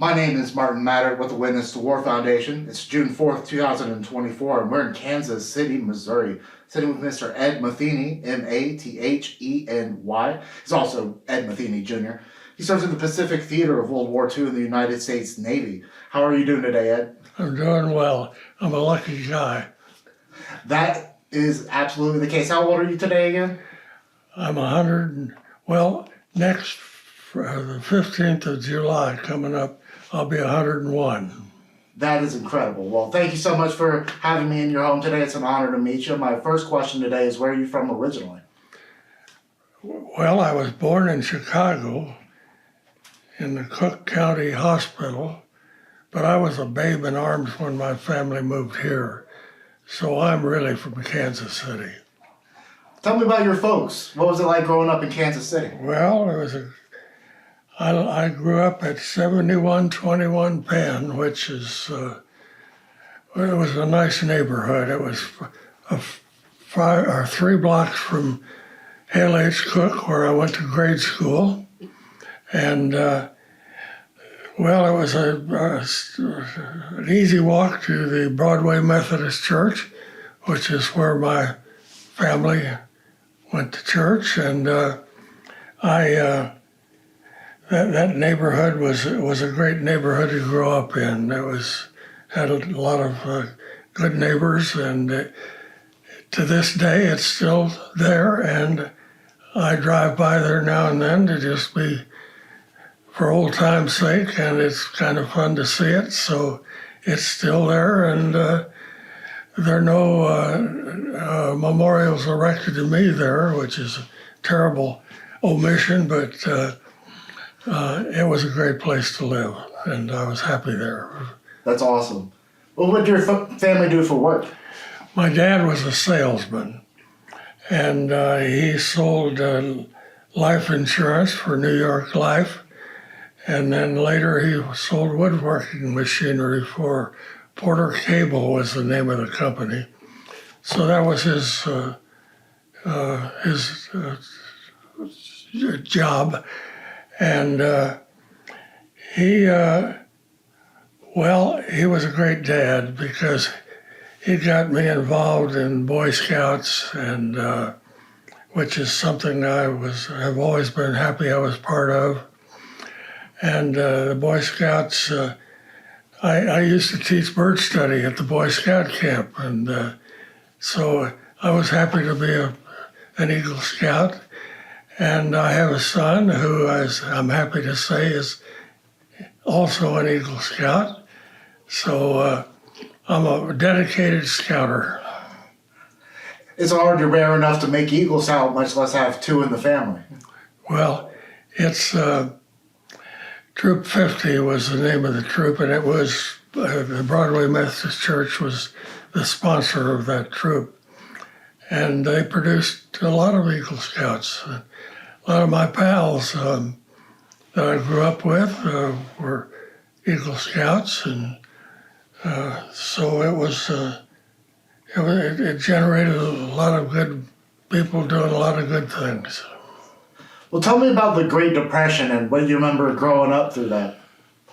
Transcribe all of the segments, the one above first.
My name is Martin Matter with the Witness to War Foundation. It's June 4th, 2024, and we're in Kansas City, Missouri, sitting with Mr. Ed+Matheny, M-A-T-H-E-N-Y. He's also Ed Matheny Jr. He serves in the Pacific Theater of World War II in the United States Navy. How are you doing today, Ed? I'm doing well. I'm a lucky guy. That is absolutely the case. How old are you today again? I'm 100, next, the 15th of July coming up, I'll be 101. That is incredible. Well, thank you so much for having me in your home today. It's an honor to meet you. My first question today is, where are you from originally? Well, I was born in Chicago in the Cook County Hospital, but I was a babe in arms when my family moved here. So I'm really from Kansas City. Tell me about your folks. What was it like growing up in Kansas City? Well, I grew up at 7121 Penn, which is, it was a nice neighborhood. It was 3 blocks from Hale H. Cook, where I went to grade school. And, it was an easy walk to the Broadway Methodist Church, which is where my family went to church. And that neighborhood was a great neighborhood to grow up in. Had a lot of good neighbors, and to this day it's still there, and I drive by there now and then to just be for old time's sake, and it's kind of fun to see it. So it's still there, and there are no memorials erected to me there, which is a terrible omission, but it was a great place to live, and I was happy there. That's awesome. Well, what did your family do for work? My dad was a salesman, and he sold life insurance for New York Life, and then later he sold woodworking machinery for Porter Cable was the name of the company. So that was his job. And he was a great dad because he got me involved in Boy Scouts, and which is something I have always been happy I was part of. And the Boy Scouts, I used to teach bird study at the Boy Scout camp, and so I was happy to be an Eagle Scout. And I have a son who, I'm happy to say, is also an Eagle Scout. So I'm a dedicated scouter. It's hardly rare enough to make Eagle Scout, much less have 2 in the family. Well, it's Troop 50 was the name of the troop, and it was the Broadway Methodist Church was the sponsor of that troop. And they produced a lot of Eagle Scouts. A lot of my pals that I grew up with were Eagle Scouts, and so it generated a lot of good people doing a lot of good things. Well, tell me about the Great Depression and what you remember growing up through that.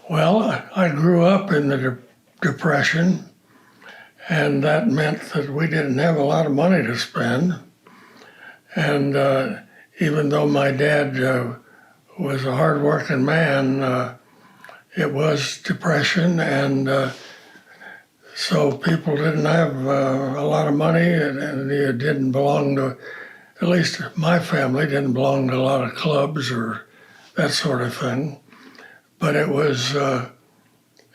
Well, I grew up in the Depression, and that meant that we didn't have a lot of money to spend. And even though my dad was a hard-working man, it was Depression, and so people didn't have a lot of money, and it didn't belong to, at least my family didn't belong to a lot of clubs or that sort of thing. But it was,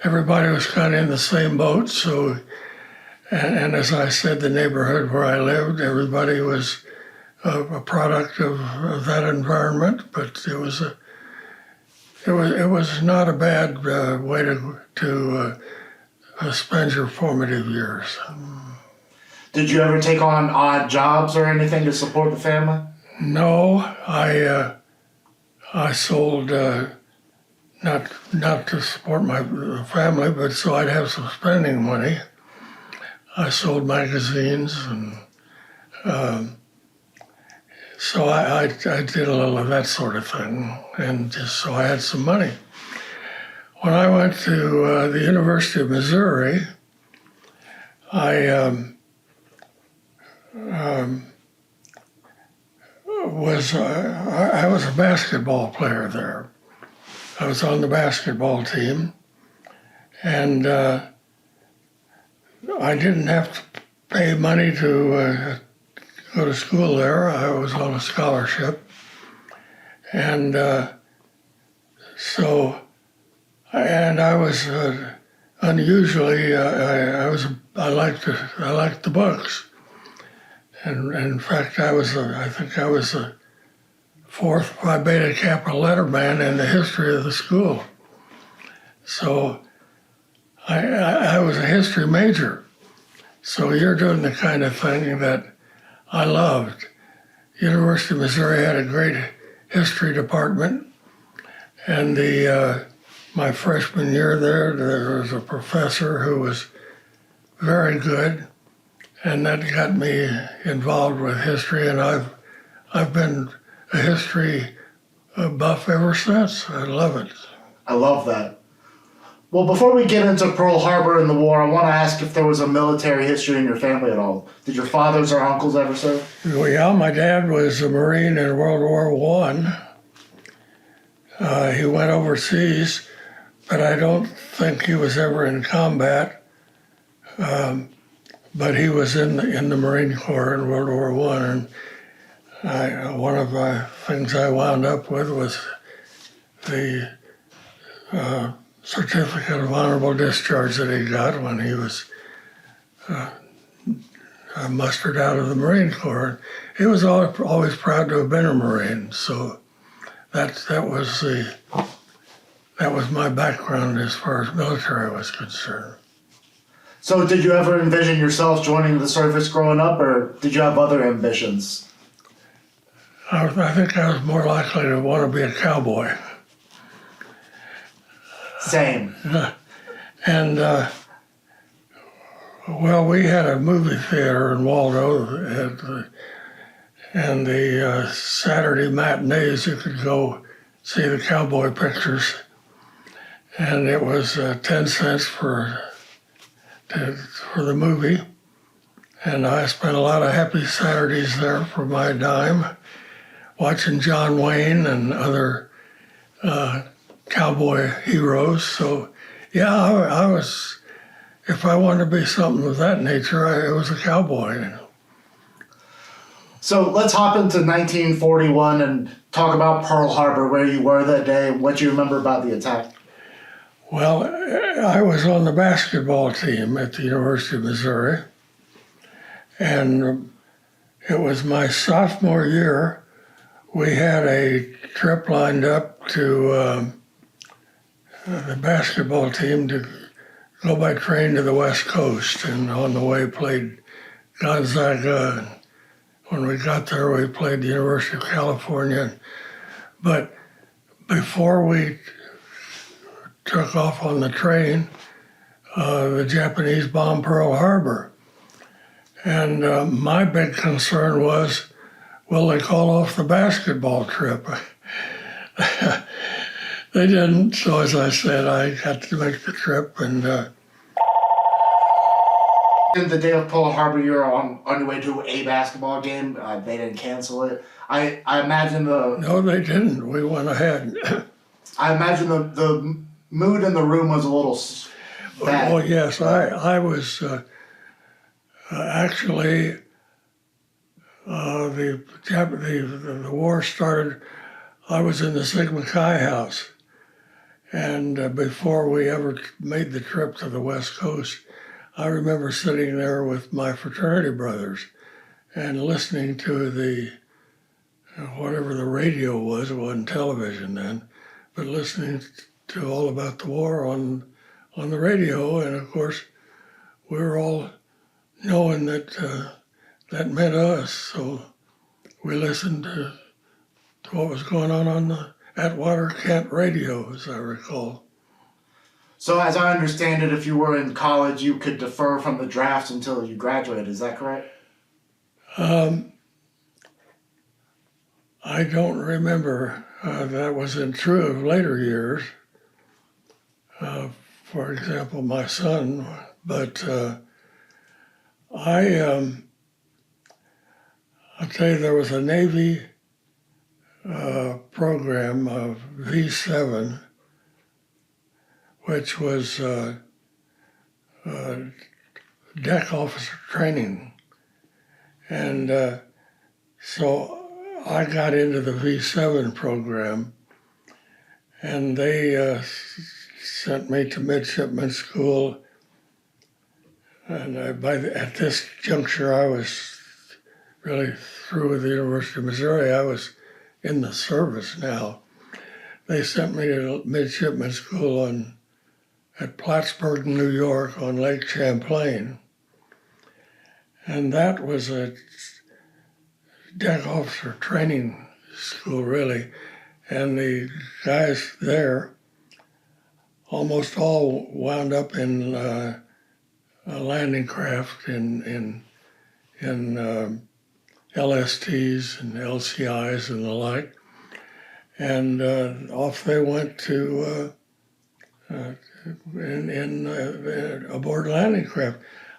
everybody was kind of in the same boat, so, and as I said, the neighborhood where I lived, everybody was a product of that environment, but it was not a bad way to spend your formative years. Did you ever take on odd jobs or anything to support the family? No, I sold not to support my family, but so I'd have some spending money. I sold magazines, and so I did a little of that sort of thing, and just so I had some money. when I went to the University of Missouri, I I was a basketball player there. I was on the basketball team, and I didn't have to pay money to go to school there. I was on a scholarship, and I was unusually I liked the books, and in fact I think I was the fourth Phi Beta Kappa letterman in the history of the school. So I was a history major. So you're doing the kind of thing that I loved. University of Missouri had a great history department, and my freshman year there was a professor who was very good, and that got me involved with history, and I've been a history buff ever since. I love it. I love that. Well, before we get into Pearl Harbor and the war, I want to ask if there was a military history in your family at all. Did your fathers or uncles ever serve? Well, yeah, my dad was a Marine in World War I. He went overseas, but I don't think he was ever in combat. But he was in the Marine Corps in World War I, and one of the things I wound up with was the certificate of honorable discharge that he got when he was mustered out of the Marine Corps. He was always proud to have been a Marine, so that was my background as far as military was concerned. So did you ever envision yourself joining the service growing up, or did you have other ambitions? I think I was more likely to want to be a cowboy. Same. And well, we had a movie theater in Waldo, and the Saturday matinees you could go see the cowboy pictures, and it was 10 cents for the movie, and I spent a lot of happy Saturdays there for my dime, watching John Wayne and other cowboy heroes. So yeah, I was, if I wanted to be something of that nature, I was a cowboy. So let's hop into 1941 and talk about Pearl Harbor, where you were that day, what you remember about the attack. Well, I was on the basketball team at the University of Missouri, and it was my sophomore year. We had a trip lined up to the basketball team to go by train to the West Coast, and on the way played Gonzaga. And when we got there, we played the University of California. But before we took off on the train, the Japanese bombed Pearl Harbor. And my big concern was, will they call off the basketball trip? They didn't, so as I said, I got to make the trip. And In the day of Pearl Harbor, you were on your way to a basketball game. They didn't cancel it. I imagine no, they didn't. We went ahead. I imagine the mood in the room was a little bad. Oh yes, I was actually the war started. I was in the Sigma Chi house, and before we ever made the trip to the West Coast, I remember sitting there with my fraternity brothers and listening to the whatever the radio was. It wasn't television then, but listening to all about the war on the radio, and of course we were all knowing that that meant us. So we listened to what was going on the Atwater Kent radio, as I recall. So as I understand it, if you were in college, you could defer from the draft until you graduated. Is that correct? I don't remember. That wasn't true of later years. for example, my son. But I'll tell you, there was a Navy program of V7, which was deck officer training. And so I got into the V7 program, and they sent me to midshipman school. And at this juncture, I was really through with the University of Missouri. I was in the service now. They sent me to midshipman school at Plattsburgh, New York, on Lake Champlain. And that was a deck officer training school, really. And the guys there almost all wound up in landing craft in LSTs and LCIs and the like. And off they went to aboard landing craft.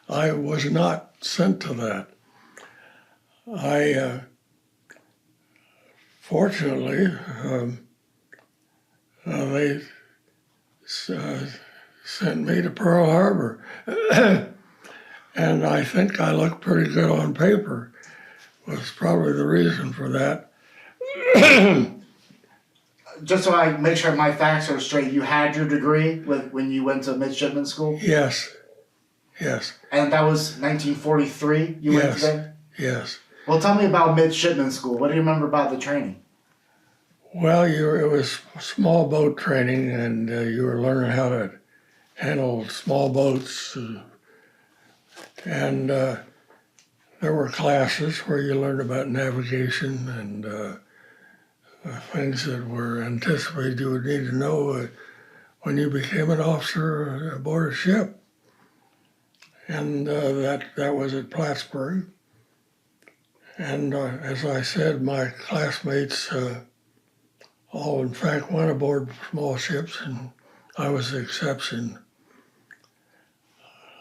I was not sent to that. I fortunately they sent me to Pearl Harbor, and I think I looked pretty good on paper. Was probably the reason for that. Just so I make sure my facts are straight, you had your degree when you went to midshipman school? Yes. And that was 1943 you went to there? Yes. Well, tell me about midshipman school. What do you remember about the training? Well, it was small boat training, and you were learning how to handle small boats. And there were classes where you learned about navigation and things that were anticipated you would need to know when you became an officer aboard a ship. And that was at Plattsburgh. And as I said, my classmates all in fact went aboard small ships, and I was the exception.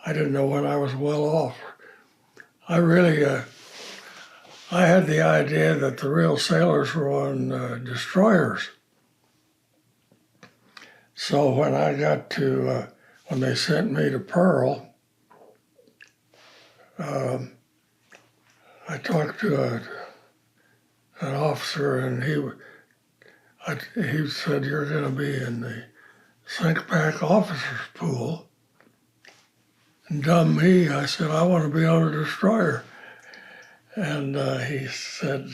I didn't know when I was well off. I really, I had the idea that the real sailors were on destroyers. So when I got to, when they sent me to Pearl, I talked to an officer, and he said, "You're going to be in the sink pack officers pool." And dumb me, I said, "I want to be on a destroyer." And he said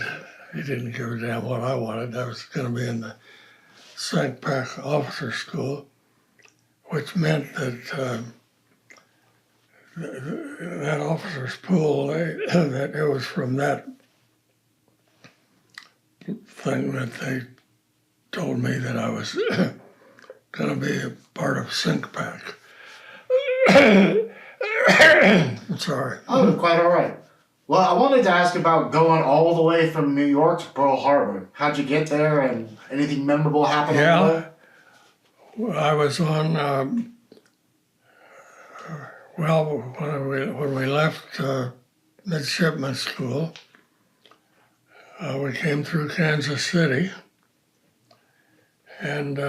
he didn't give a damn what I wanted. I was going to be in the sink pack officer school, which meant that that officers pool, that it was from that thing that they told me that I was going to be a part of sink pack. I'm sorry. Oh, quite all right. Well, I wanted to ask about going all the way from New York to Pearl Harbor. How'd you get there, and anything memorable happen on the way? Well, I was on, when we left midshipman school, we came through Kansas City, and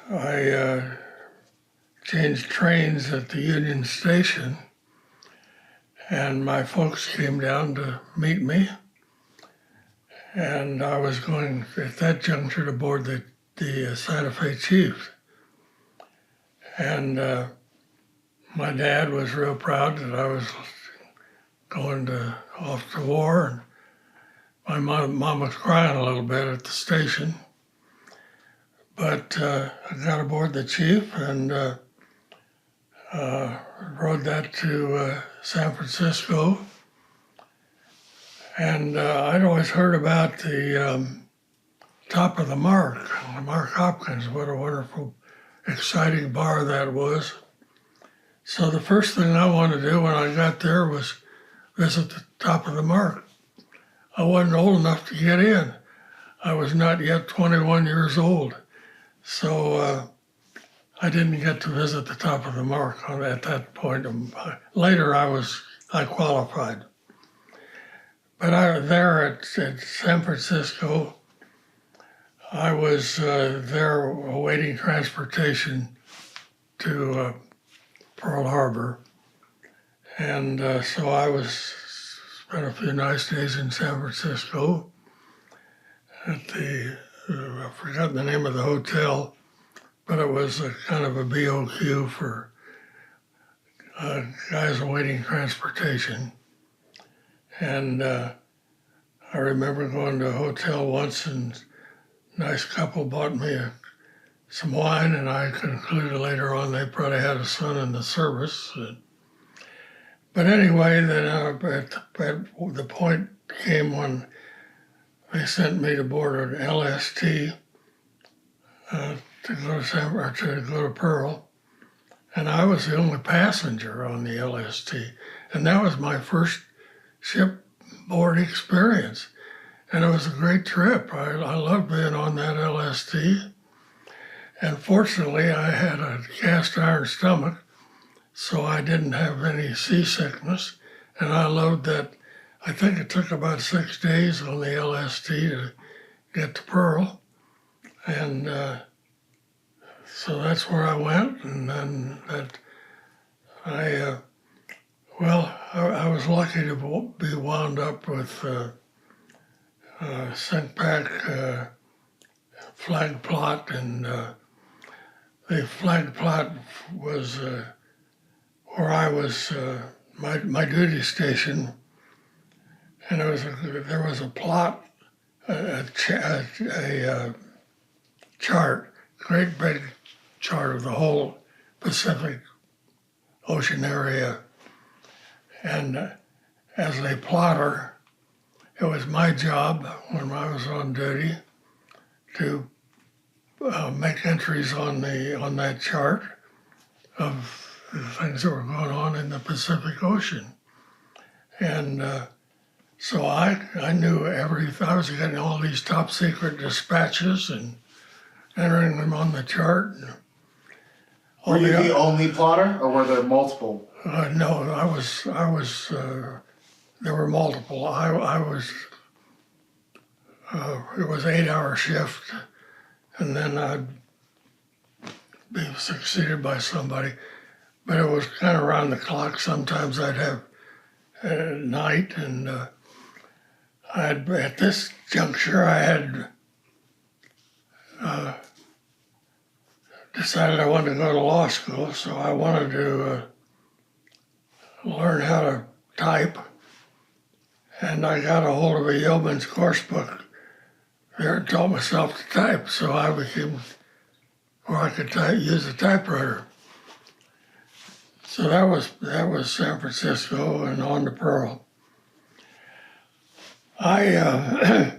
I changed trains at the Union Station, and my folks came down to meet me, and I was going at that juncture to board the Santa Fe Chiefs. And my dad was real proud that I was going off to war, and my mom was crying a little bit at the station. But I got aboard the Chief and rode that to San Francisco. And I'd always heard about the Top of the Mark Hopkins. What a wonderful, exciting bar that was. So the first thing I wanted to do when I got there was visit the Top of the Mark. I wasn't old enough to get in. I was not yet 21 years old. So I didn't get to visit the top of the mark at that point. Later, I qualified, but there at San Francisco, I was there awaiting transportation to Pearl Harbor, and so spent a few nice days in San Francisco at I forgot the name of the hotel, but it was a kind of a BOQ for guys awaiting transportation. And I remember going to a hotel once, and a nice couple bought me some wine, and I concluded later on they probably had a son in the service. But anyway, then the point came when they sent me to board an LST to go to Pearl, and I was the only passenger on the LST, and that was my first shipboard experience, and it was a great trip. I loved being on that LST, and fortunately, I had a cast iron stomach, so I didn't have any seasickness, and I loved that. I think it took about 6 days on the LST to get to Pearl, and so that's where I went, and then I was lucky to be wound up with SINCPAC flag plot, and the flag plot was where I was my duty station, and there was a plot, a chart, great big chart of the whole Pacific Ocean area, and as a plotter, it was my job when I was on duty to make entries on that chart of the things that were going on in the Pacific Ocean. And so I knew everything. I was getting all these top secret dispatches and entering them on the chart. Were you the only plotter, or were there multiple? No, I was. There were multiple. I was. It was 8-hour shift, and then I'd be succeeded by somebody. But it was kind of around the clock. Sometimes I'd have night, and at this juncture I had decided I wanted to go to law school, so I wanted to learn how to type, and I got a hold of a yeoman's course book there and taught myself to type, so I became where I could use a typewriter. So that was San Francisco and on to Pearl. I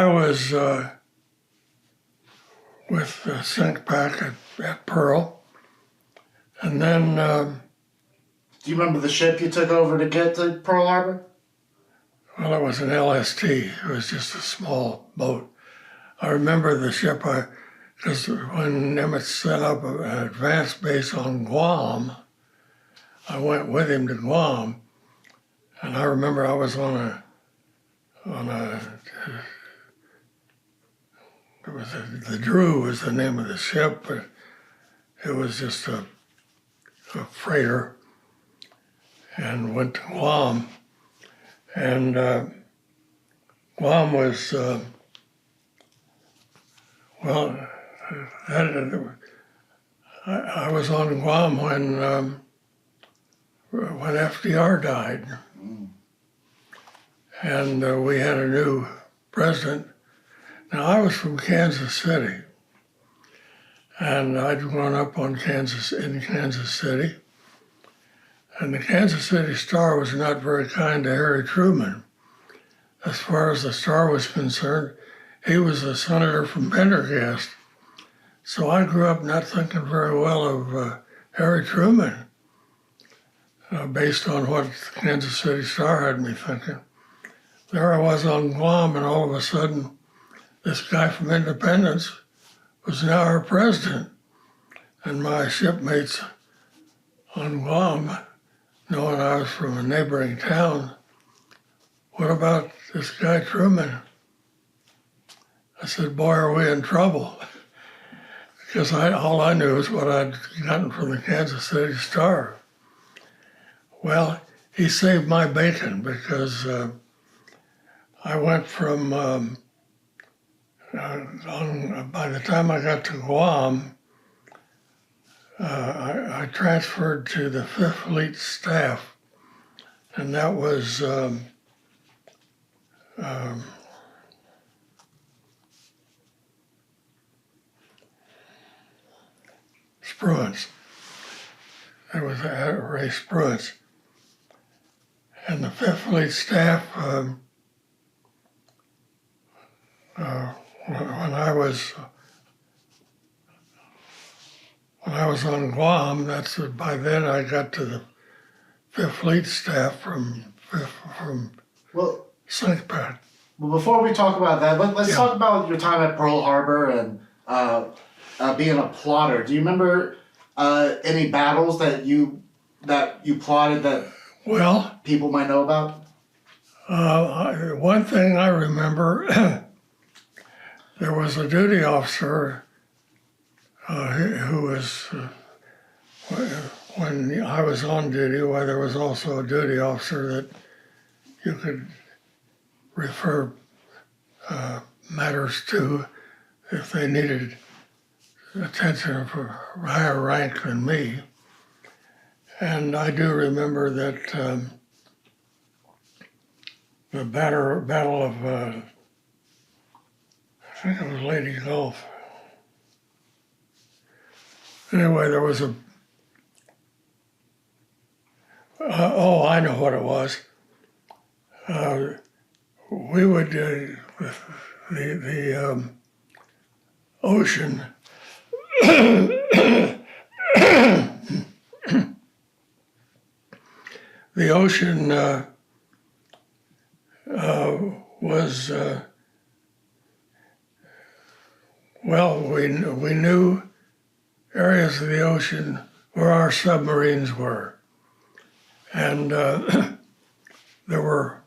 was with SINCPAC at Pearl, and then. Do you remember the ship you took over to get to Pearl Harbor? Well, it was an LST. It was just a small boat. I remember the ship, because when Nimitz set up an advanced base on Guam, I went with him to Guam, and I remember I was the Drew was the name of the ship, but it was just a freighter, and went to Guam, and Guam was, I was on Guam when FDR died, and we had a new president. Now, I was from Kansas City, and I'd grown up in Kansas City, and the Kansas City Star was not very kind to Harry Truman. As far as the Star was concerned, he was a senator from Pendergast. So I grew up not thinking very well of Harry Truman, based on what the Kansas City Star had me thinking. there I was on Guam, and all of a sudden, this guy from Independence was now our president. And my shipmates on Guam, knowing I was from a neighboring town, what about this guy Truman? I said, boy, are we in trouble. Because all I knew was what I'd gotten from the Kansas City Star. Well, he saved my bacon because I went from, by the time I got to Guam, I transferred to the Fifth Fleet staff, and that was Spruance. There was Ray Spruance. And the Fifth Fleet staff, when I was on Guam, by then I got to the Fifth Fleet staff from Well, Sinkpad. well, before we talk about that, let's Yeah. talk about your time at Pearl Harbor and being a plotter. Do you remember any battles that you plotted that Well, people might know about? one thing I remember, there was a duty officer who was, when I was on duty, where there was also a duty officer that you could refer matters to if they needed attention of a higher rank than me. And I do remember that the battle of, I think it was Lady Gulf. Anyway, there was I know what it was. We would, the ocean, the ocean was, well, we knew areas of the ocean where our submarines were. And there were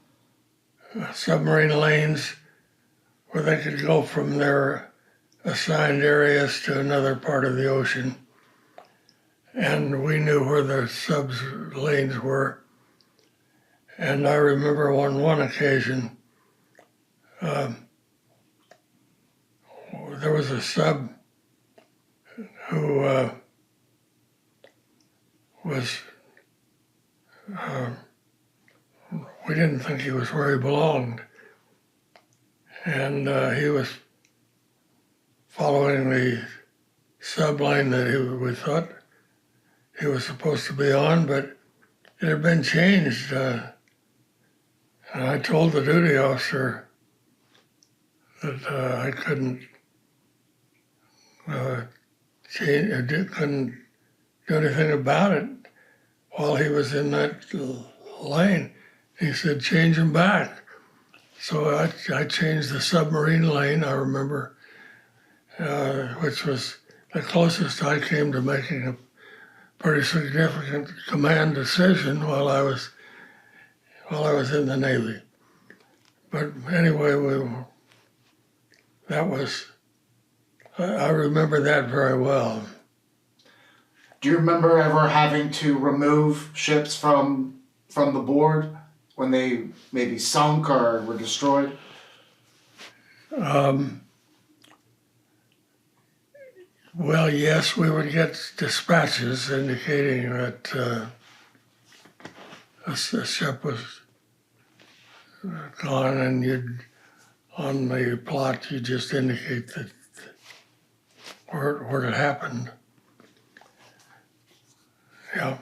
submarine lanes where they could go from their assigned areas to another part of the ocean. And we knew where the subs lanes were. And I remember on one occasion, there was a sub who was, we didn't think he was where he belonged. And he was following the sub lane that we thought he was supposed to be on, but it had been changed. And I told the duty officer that I couldn't couldn't do anything about it while he was in that lane. He said, change him back. So I changed the submarine lane, I remember, which was the closest I came to making a pretty significant command decision while I was in the Navy. But anyway, I remember that very well. Do you remember ever having to remove ships from the board when they maybe sunk or were destroyed? Well, yes, we would get dispatches indicating that a ship was gone, and on the plot you just indicate that where it happened. Yeah.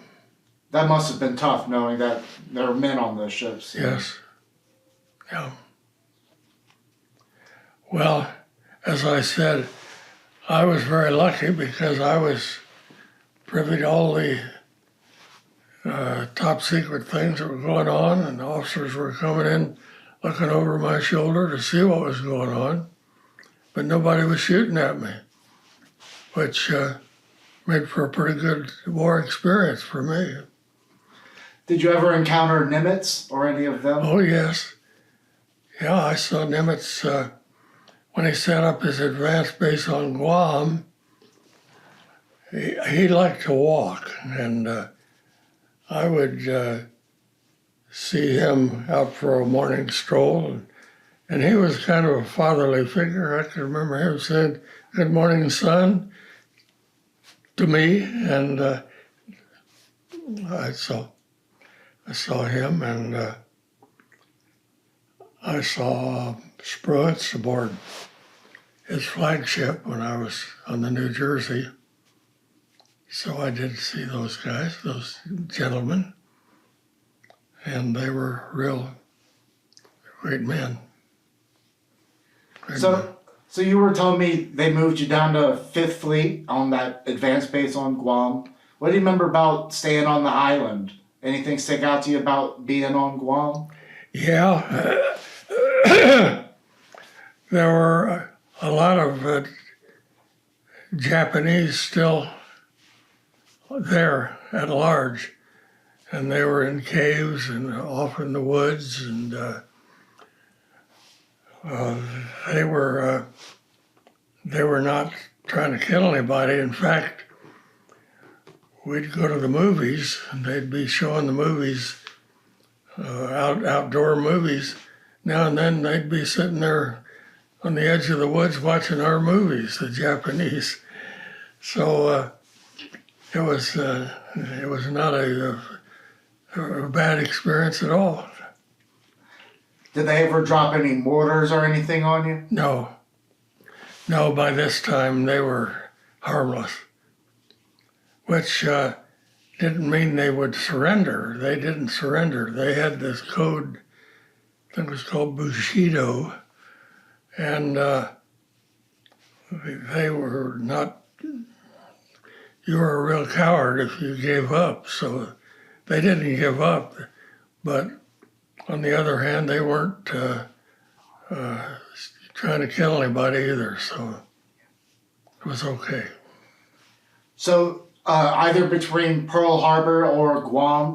That must have been tough, knowing that there were men on those ships. Yes. Yeah. Well, as I said, I was very lucky because I was privy to all the top secret things that were going on, and officers were coming in looking over my shoulder to see what was going on, but nobody was shooting at me, which made for a pretty good war experience for me. Did you ever encounter Nimitz or any of them? Oh, yes. Yeah, I saw Nimitz when he set up his advanced base on Guam. He liked to walk, and I would see him out for a morning stroll, and he was kind of a fatherly figure. I can remember him saying, "Good morning, son," to me, and I saw him, and I saw Spruance aboard his flagship when I was on the New Jersey. So I did see those guys, those gentlemen, and they were real great men. Great men. So you were telling me they moved you down to Fifth Fleet on that advanced base on Guam. What do you remember about staying on the island? Anything stick out to you about being on Guam? Yeah, there were a lot of Japanese still there at large, and they were in caves and off in the woods, and they were not trying to kill anybody. In fact, we'd go to the movies, and they'd be showing the movies, outdoor movies. Now and then they'd be sitting there on the edge of the woods watching our movies, the Japanese. So it was not a bad experience at all. Did they ever drop any mortars or anything on you? No, by this time they were harmless, which didn't mean they would surrender. They didn't surrender. They had this code, I think it was called Bushido, and they were not, you were a real coward if you gave up. So they didn't give up, but on the other hand, they weren't trying to kill anybody either, so it was okay. So either between Pearl Harbor or Guam,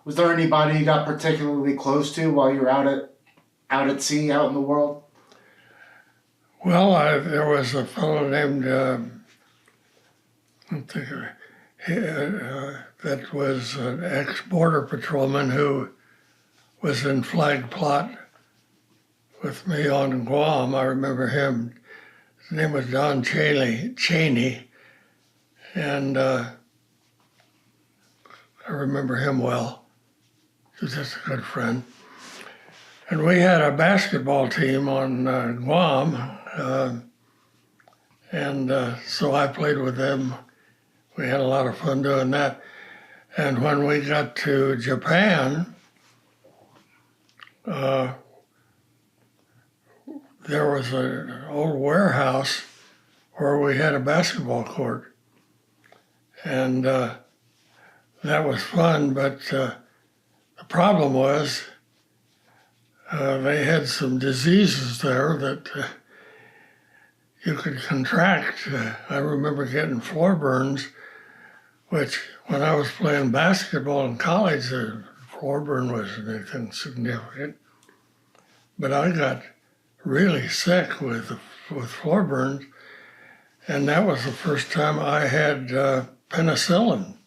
was there anybody you got particularly close to while you were out at sea, out in the world? Well, there was a fellow named that was an ex-border patrolman who was in flag plot with me on Guam. I remember him. His name was Don Cheney, and I remember him well. He was just a good friend. And we had a basketball team on Guam, and so I played with them. We had a lot of fun doing that. And when we got to Japan, there was an old warehouse where we had a basketball court. And that was fun, but the problem was they had some diseases there that you could contract. I remember getting floor burns, which when I was playing basketball in college, the floor burn wasn't anything significant. But I got really sick with floor burns, and that was the first time I had penicillin,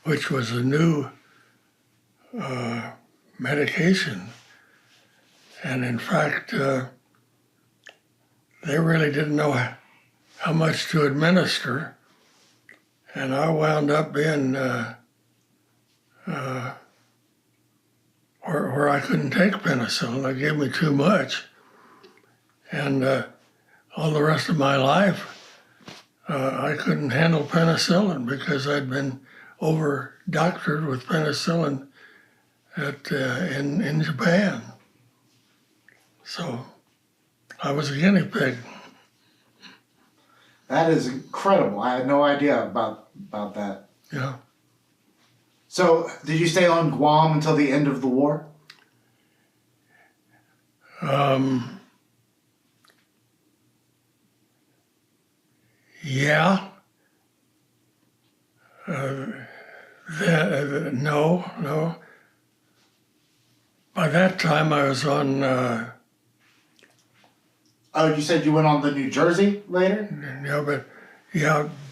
which was a new medication. And in fact, they really didn't know how much to administer, and I wound up being where I couldn't take penicillin. They gave me too much, and all the rest of my life, I couldn't handle penicillin because I'd been over-doctored with penicillin in Japan. So I was a guinea pig. That is incredible. I had no idea about that. Yeah. So did you stay on Guam until the end of the war? Um, yeah. No. By that time, I was on. Oh, you said you went on the New Jersey later?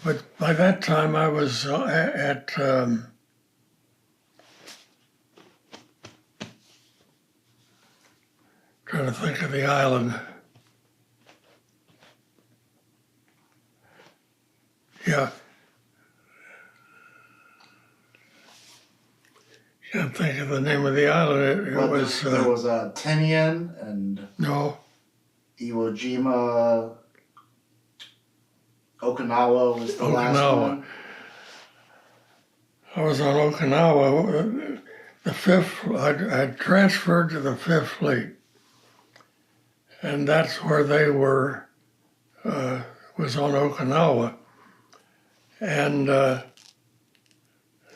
But by that time, I was at. Trying to think of the island. Yeah. Can't think of the name of the island. It But was. there was Tinian and No. Iwo Jima. Okinawa was the last Okinawa. one. I was on Okinawa. The fifth, I transferred to the Fifth Fleet, and that's where they were. Was on Okinawa, and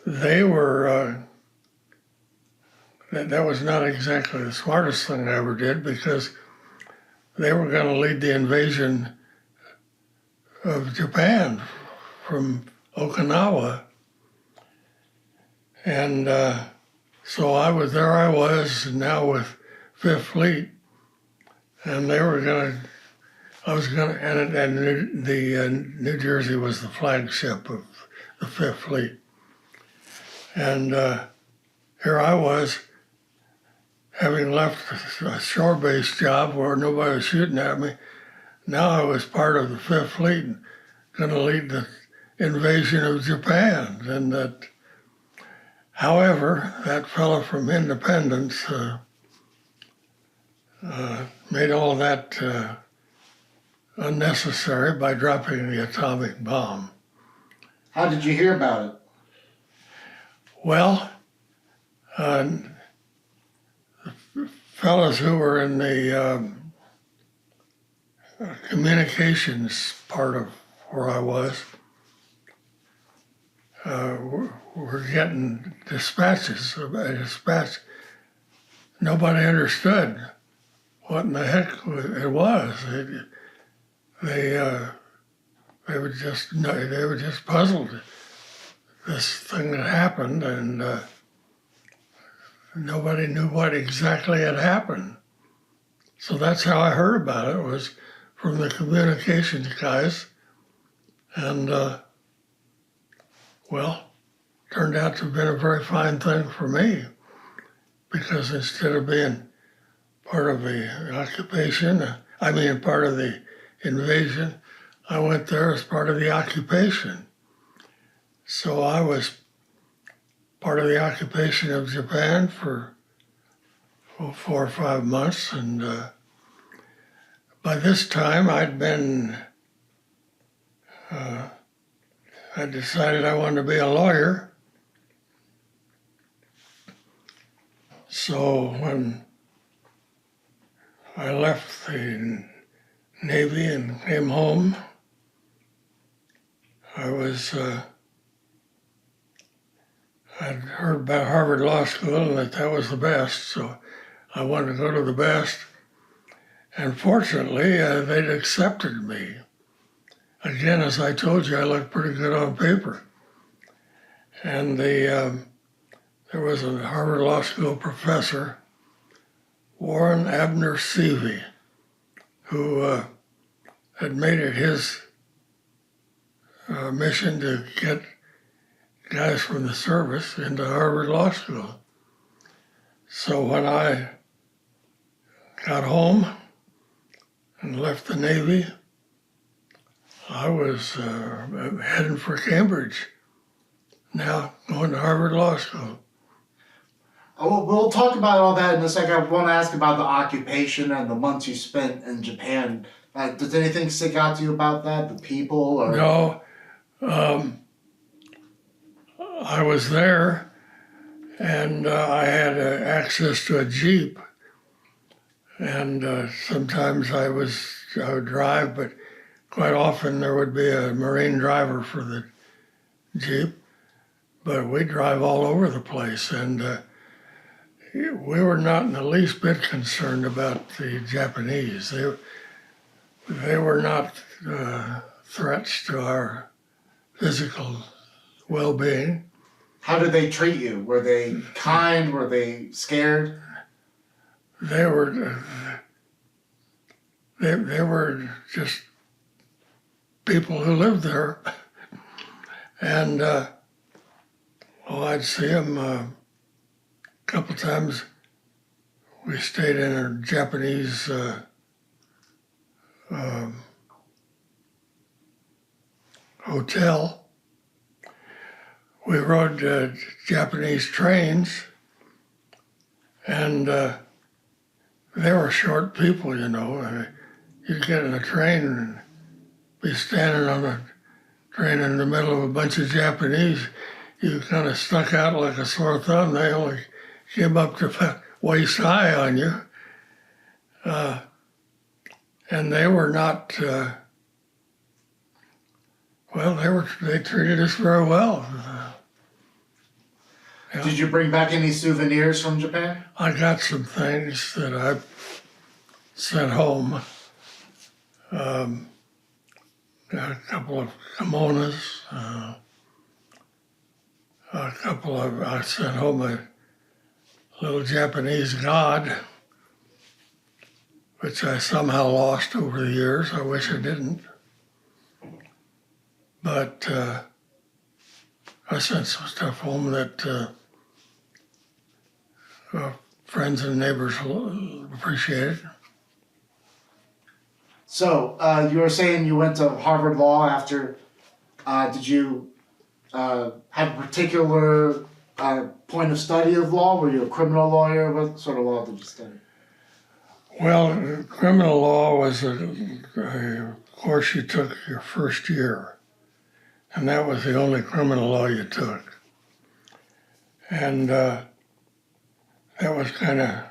they were. That was not exactly the smartest thing I ever did because they were going to lead the invasion of Japan from Okinawa. And so I was now with Fifth Fleet, and they were going to, New Jersey was the flagship of the Fifth Fleet. And here I was, having left a shore-based job where nobody was shooting at me. Now I was part of the Fifth Fleet, going to lead the invasion of Japan. And that, however, that fellow from Independence made all that unnecessary by dropping the atomic bomb. How did you hear about it? Well, fellows who were in the communications part of where I was were getting dispatches. Nobody understood what in the heck it was. They were just puzzled. This thing had happened, and nobody knew what exactly had happened. So that's how I heard about it, was from the communications guys. And, well, turned out to have been a very fine thing for me, because instead of being part of the occupation, part of the invasion, I went there as part of the occupation. So I was part of the occupation of Japan for 4 or 5 months, and by this time I decided I wanted to be a lawyer. So when I left the Navy and came home, I'd heard about Harvard Law School and that was the best, so I wanted to go to the best. And fortunately, they'd accepted me. Again, as I told you, I looked pretty good on paper. And there was a Harvard Law School professor, Warren Abner Seavey, who had made it his mission to get guys from the service into Harvard Law School. So when I got home and left the Navy, I was heading for Cambridge, now going to Harvard Law School. Oh, we'll talk about all that in a second. I want to ask about the occupation and the months you spent in Japan. Does anything stick out to you about that, the people? Or? No, I was there, and I had access to a Jeep, and sometimes I would drive, but quite often there would be a Marine driver for the Jeep. But we drive all over the place, and we were not in the least bit concerned about the Japanese. They were not threats to our physical well-being. How did they treat you? Were they kind? Were they scared? They were they were just people who lived there, and I'd see them a couple times. We stayed in a Japanese hotel. We rode Japanese trains, and they were short people, you know. You'd get in a train and be standing on a train in the middle of a bunch of Japanese. You kind of stuck out like a sore thumb. They only came up to waist high on you. And they were not, they treated us very well. Yeah. Did you bring back any souvenirs from Japan? I got some things that I sent home. Got a couple of kimonos, I sent home a little Japanese god, which I somehow lost over the years. I wish I didn't. But I sent some stuff home that friends and neighbors appreciated. So, you were saying you went to Harvard Law after, did you have a particular point of study of law? Were you a criminal lawyer? What sort of law did you study? Well, criminal law was a course you took your first year, and that was the only criminal law you took. And that was kind of,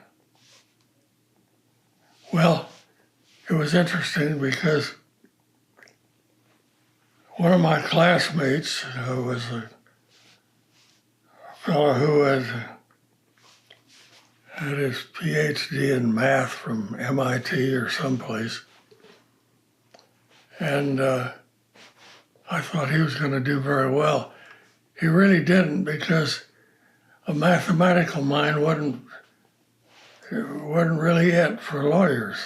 well, it was interesting because one of my classmates was a fellow who had his PhD in math from MIT or someplace. And I thought he was going to do very well. He really didn't, because a mathematical mind wasn't really it for lawyers.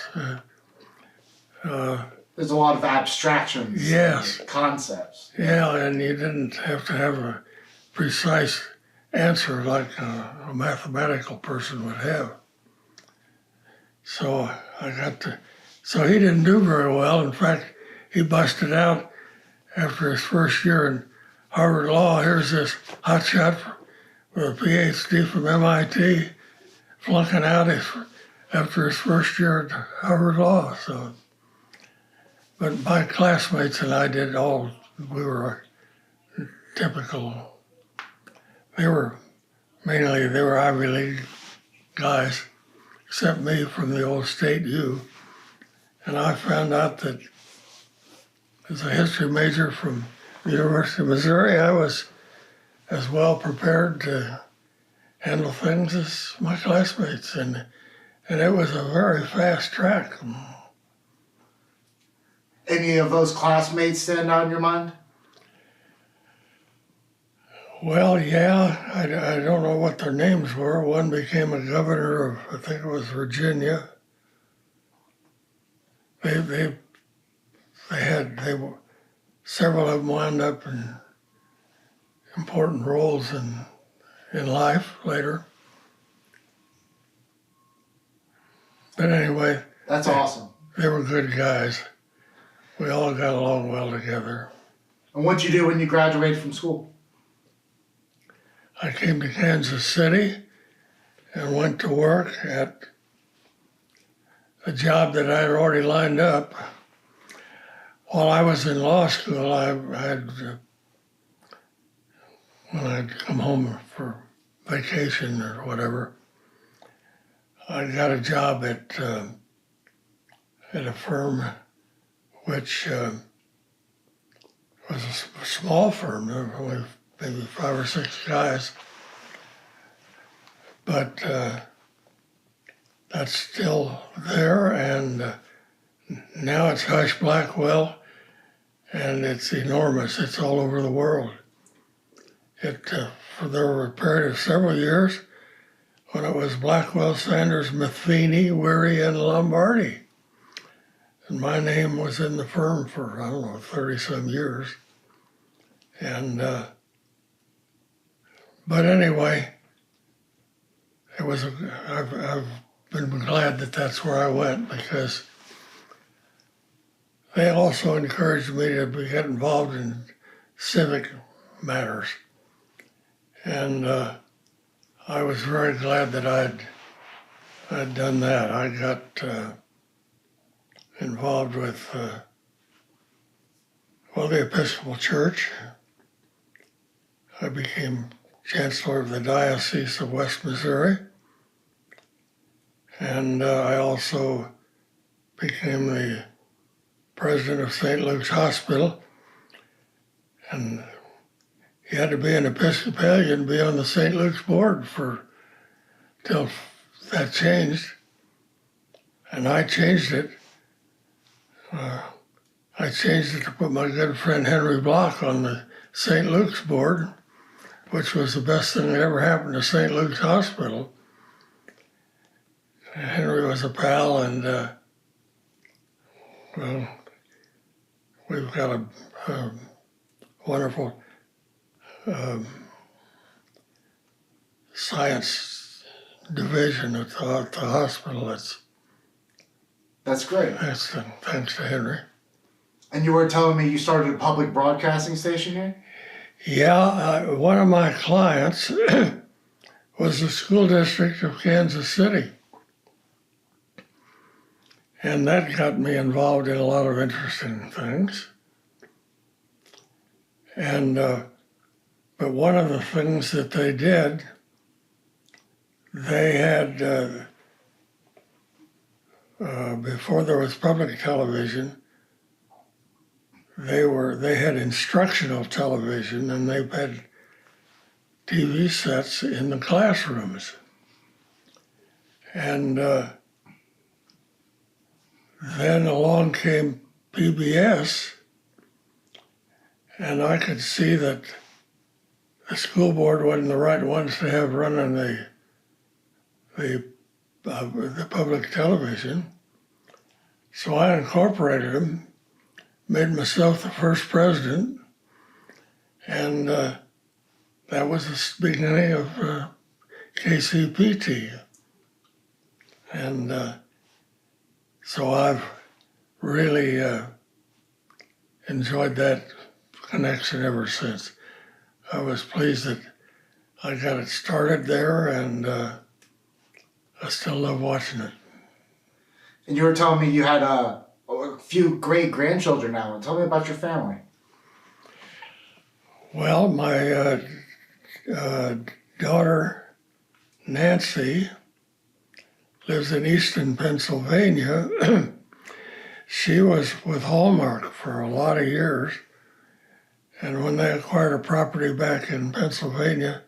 There's a lot of abstractions, Yes. concepts. Yeah, and you didn't have to have a precise answer like a mathematical person would have. So so he didn't do very well. In fact, he busted out after his first year in Harvard Law. Here's this hotshot with a PhD from MIT flunking out after his first year at Harvard Law. So, but my classmates and I we were typical. They were Ivy League guys, except me from the old State U. And I found out that as a history major from the University of Missouri, I was as well prepared to handle things as my classmates. And it was a very fast track. Any of those classmates stand out in your mind? Well, yeah, I don't know what their names were. One became a governor of, I think it was Virginia. Several of them wound up in important roles in life later. But anyway. That's awesome. They were good guys. We all got along well together. And what'd you do when you graduated from school? I came to Kansas City and went to work at a job that I had already lined up. While I was in law school, when I'd come home for vacation or whatever, I got a job at a firm which was a small firm. There were only maybe 5 or 6 guys. but that's still there, and now it's Hush Blackwell, and it's enormous. It's all over the world. There were a period of several years when it was Blackwell, Sanders, Matheny, Weary, and Lombardi. And my name was in the firm for, I don't know, 30-some years. And, but anyway, I've been glad that that's where I went, because they also encouraged me to get involved in civic matters. And I was very glad that I'd done that. I got involved with, the Episcopal Church. I became Chancellor of the Diocese of West Missouri. And I also became the president of St. Luke's Hospital. And you had to be an Episcopalian to be on the St. Luke's board till that changed. And I changed it. I changed it to put my good friend Henry Block on the St. Luke's board, which was the best thing that ever happened to St. Luke's Hospital. Henry was a pal, and we've got a wonderful science division at the hospital. That's great. That's thanks to Henry. And you were telling me you started a public broadcasting station here? Yeah, one of my clients was the school district of Kansas City. And that got me involved in a lot of interesting things. And, but one of the things that they did, they had, before there was public television, they had instructional television, and they had TV sets in the classrooms. And then along came PBS, and I could see that the school board wasn't the right ones to have running the public television. So I incorporated them, made myself the first president, and that was the beginning of KCPT. And so I've really enjoyed that connection ever since. I was pleased that I got it started there, and I still love watching it. And you were telling me you had a few great grandchildren now. Tell me about your family. Well, my daughter Nancy lives in Easton, Pennsylvania. She was with Hallmark for a lot of years, and when they acquired a property back in Pennsylvania,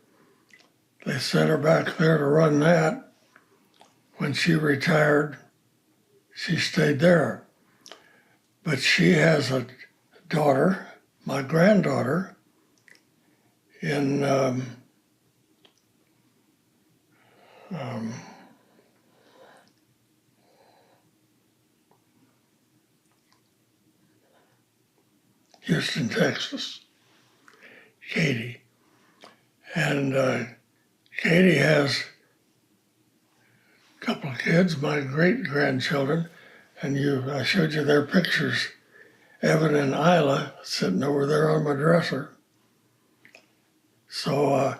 they sent her back there to run that. When she retired, she stayed there. But she has a daughter, my granddaughter, in Houston, Texas, Katie. And Katie has a couple of kids, my great-grandchildren, and I showed you their pictures, Evan and Isla, sitting over there on my dresser. So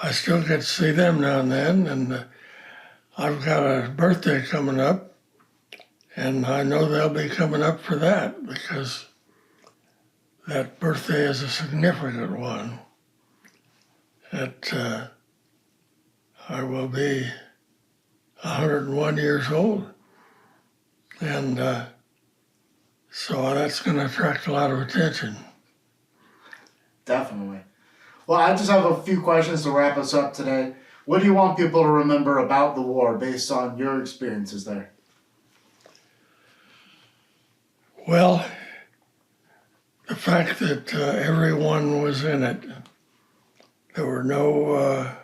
I still get to see them now and then, and I've got a birthday coming up, and I know they'll be coming up for that, because that birthday is a significant one. That I will be 101 years old. And so that's going to attract a lot of attention. Definitely. Well, I just have a few questions to wrap us up today. What do you want people to remember about the war based on your experiences there? Well, the fact that everyone was in it. There were no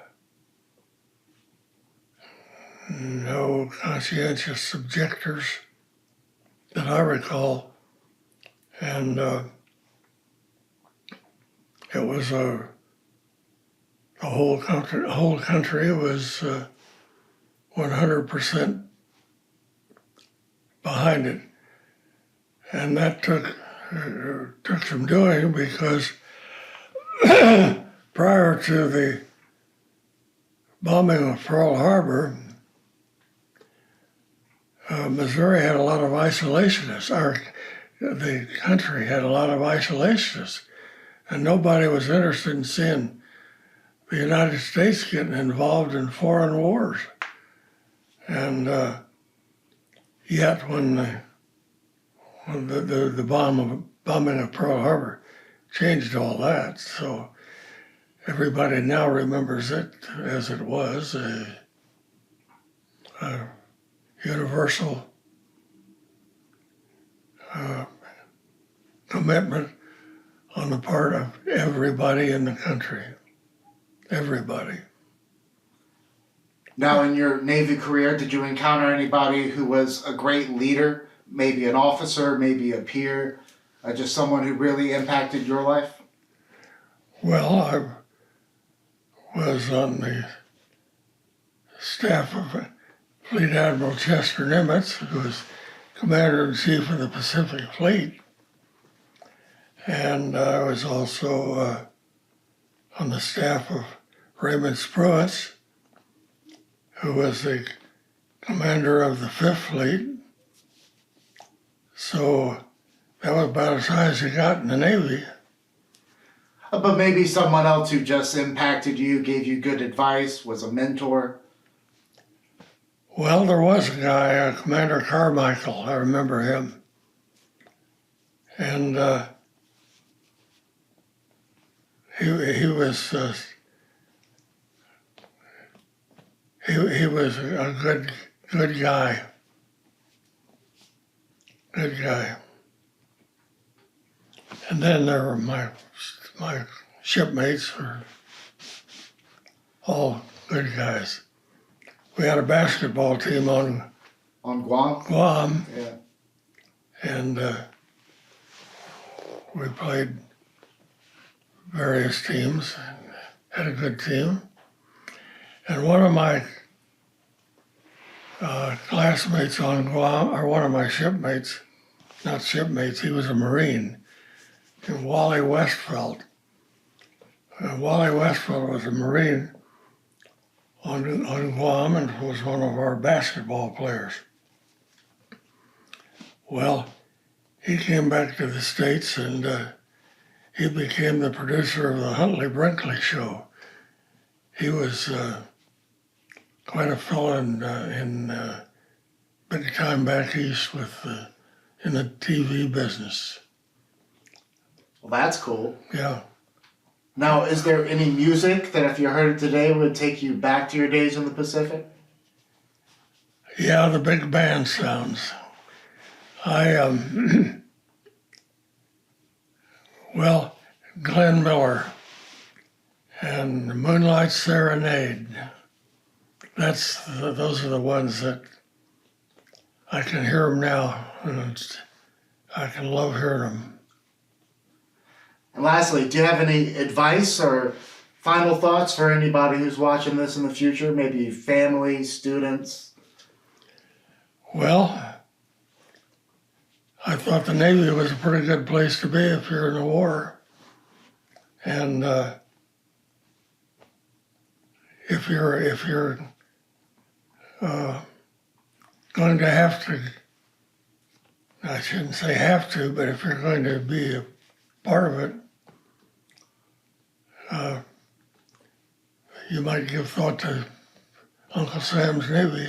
conscientious objectors that I recall, and it was the whole country was 100% behind it, and that took some doing because prior to the bombing of Pearl Harbor, Missouri had a lot of isolationists. The country had a lot of isolationists, and nobody was interested in seeing the United States getting involved in foreign wars. And yet, when the bombing of Pearl Harbor changed all that, so everybody now remembers it as it was a universal commitment on the part of everybody in the country. Everybody. Now, in your Navy career, did you encounter anybody who was a great leader, maybe an officer, maybe a peer, just someone who really impacted your life? Well, I was on the staff of Fleet Admiral Chester Nimitz, who was Commander-in-Chief of the Pacific Fleet. And I was also on the staff of Raymond Spruance, who was the commander of the Fifth Fleet. So that was about as high as you got in the Navy. But maybe someone else who just impacted you, gave you good advice, was a mentor. Well, there was a guy, Commander Carmichael, I remember him. And he was he was a good guy. Good guy. And then there were my shipmates were all good guys. We had a basketball team on Guam? Guam, Yeah. and we played various teams, had a good team. And one of my classmates on Guam, or one of my shipmates, not shipmates, he was a Marine, Wally Westfeld. Wally Westfeld was a Marine on Guam and was one of our basketball players. Well, he came back to the States and he became the producer of the Huntley Brinkley Show. He was quite a fellow in big time back east with in the TV business. Well, that's cool. Yeah. Now, is there any music that if you heard it today would take you back to your days in the Pacific? Yeah, the big band sounds. Well, Glenn Miller and Moonlight Serenade. Those are the ones that I can hear them now, and I can love hearing them. And lastly, do you have any advice or final thoughts for anybody who's watching this in the future? Maybe family, students? Well, I thought the Navy was a pretty good place to be if you're in a war. And if you're going to have to, I shouldn't say have to, but if you're going to be a part of it, you might give thought to Uncle Sam's Navy.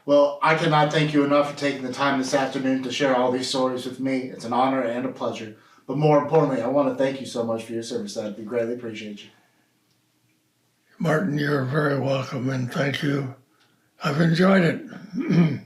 Well, I cannot thank you enough for taking the time this afternoon to share all these stories with me. It's an honor and a pleasure. But more importantly, I want to thank you so much for your service, Ed. We greatly appreciate you. Martin, you're very welcome, and thank you. I've enjoyed it.